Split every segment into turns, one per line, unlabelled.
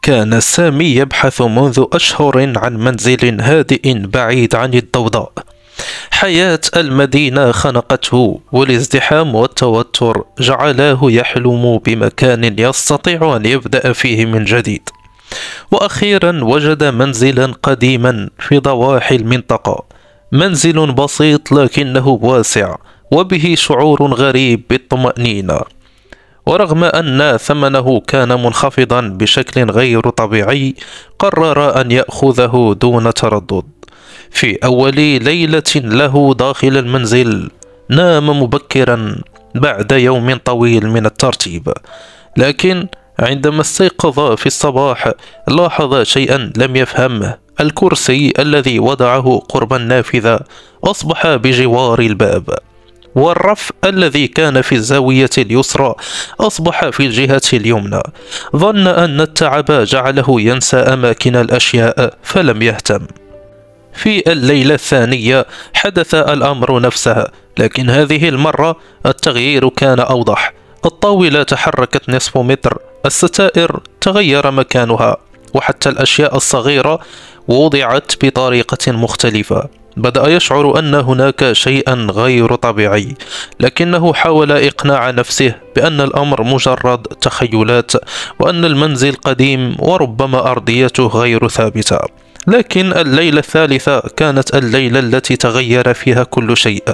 كان سامي يبحث منذ أشهر عن منزل هادئ بعيد عن الضوضاء. حياة المدينة خنقته، والازدحام والتوتر جعلاه يحلم بمكان يستطيع أن يبدأ فيه من جديد. وأخيرا وجد منزلا قديما في ضواحي المنطقة، منزل بسيط لكنه واسع وبه شعور غريب بالطمأنينة. ورغم أن ثمنه كان منخفضا بشكل غير طبيعي، قرر أن يأخذه دون تردد. في أول ليلة له داخل المنزل نام مبكرا بعد يوم طويل من الترتيب، لكن عندما استيقظ في الصباح لاحظ شيئا لم يفهمه. الكرسي الذي وضعه قرب النافذة أصبح بجوار الباب، والرف الذي كان في الزاوية اليسرى أصبح في الجهة اليمنى. ظن أن التعب جعله ينسى أماكن الأشياء فلم يهتم. في الليلة الثانية حدث الأمر نفسه، لكن هذه المرة التغيير كان أوضح. الطاولة تحركت نصف متر، الستائر تغير مكانها، وحتى الأشياء الصغيرة وضعت بطريقة مختلفة. بدأ يشعر أن هناك شيئا غير طبيعي، لكنه حاول إقناع نفسه بأن الأمر مجرد تخيلات، وأن المنزل قديم وربما أرضيته غير ثابتة. لكن الليلة الثالثة كانت الليلة التي تغير فيها كل شيء.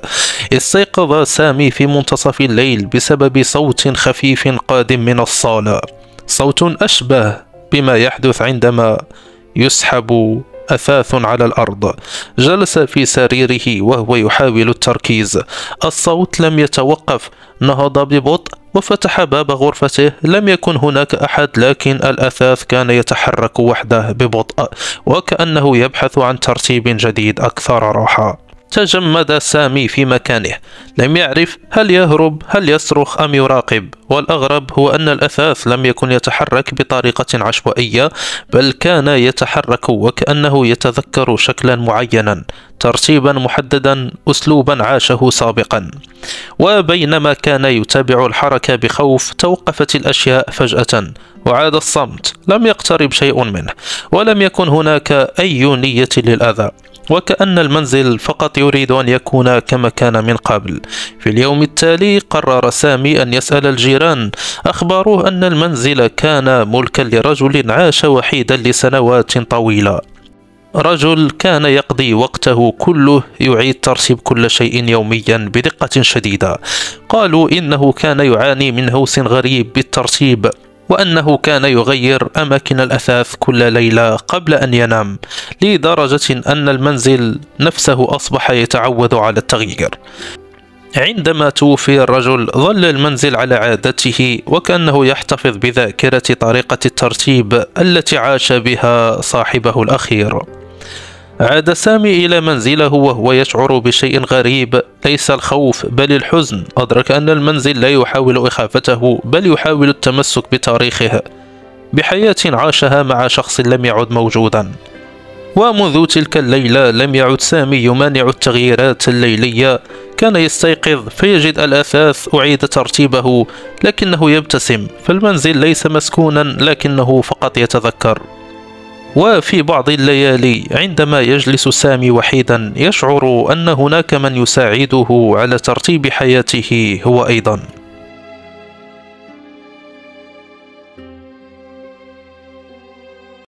استيقظ سامي في منتصف الليل بسبب صوت خفيف قادم من الصالة، صوت أشبه بما يحدث عندما يسحب أثاث على الأرض. جلس في سريره وهو يحاول التركيز. الصوت لم يتوقف، نهض ببطء وفتح باب غرفته. لم يكن هناك أحد، لكن الأثاث كان يتحرك وحده ببطء، وكأنه يبحث عن ترتيب جديد أكثر راحة. تجمد سامي في مكانه، لم يعرف هل يهرب، هل يصرخ أم يراقب. والأغرب هو أن الأثاث لم يكن يتحرك بطريقة عشوائية، بل كان يتحرك وكأنه يتذكر شكلا معينا، ترتيبا محددا، أسلوبا عاشه سابقا. وبينما كان يتابع الحركة بخوف، توقفت الأشياء فجأة وعاد الصمت. لم يقترب شيء منه، ولم يكن هناك أي نية للأذى، وكأن المنزل فقط يريد أن يكون كما كان من قبل. في اليوم التالي قرر سامي أن يسأل الجيران. أخبروه أن المنزل كان ملكا لرجل عاش وحيدا لسنوات طويلة، رجل كان يقضي وقته كله يعيد ترتيب كل شيء يوميا بدقة شديدة. قالوا إنه كان يعاني من هوس غريب بالترتيب، وأنه كان يغير أماكن الأثاث كل ليلة قبل أن ينام، لدرجة أن المنزل نفسه أصبح يتعود على التغيير. عندما توفي الرجل ظل المنزل على عادته، وكأنه يحتفظ بذاكرة طريقة الترتيب التي عاش بها صاحبه الأخير. عاد سامي إلى منزله وهو يشعر بشيء غريب، ليس الخوف بل الحزن. أدرك أن المنزل لا يحاول إخافته، بل يحاول التمسك بتاريخه، بحياة عاشها مع شخص لم يعد موجودا. ومنذ تلك الليلة لم يعد سامي يمانع التغييرات الليلية. كان يستيقظ فيجد الأثاث أعيد ترتيبه، لكنه يبتسم، فالمنزل ليس مسكونا لكنه فقط يتذكر. وفي بعض الليالي عندما يجلس سامي وحيدا، يشعر أن هناك من يساعده على ترتيب حياته هو أيضا.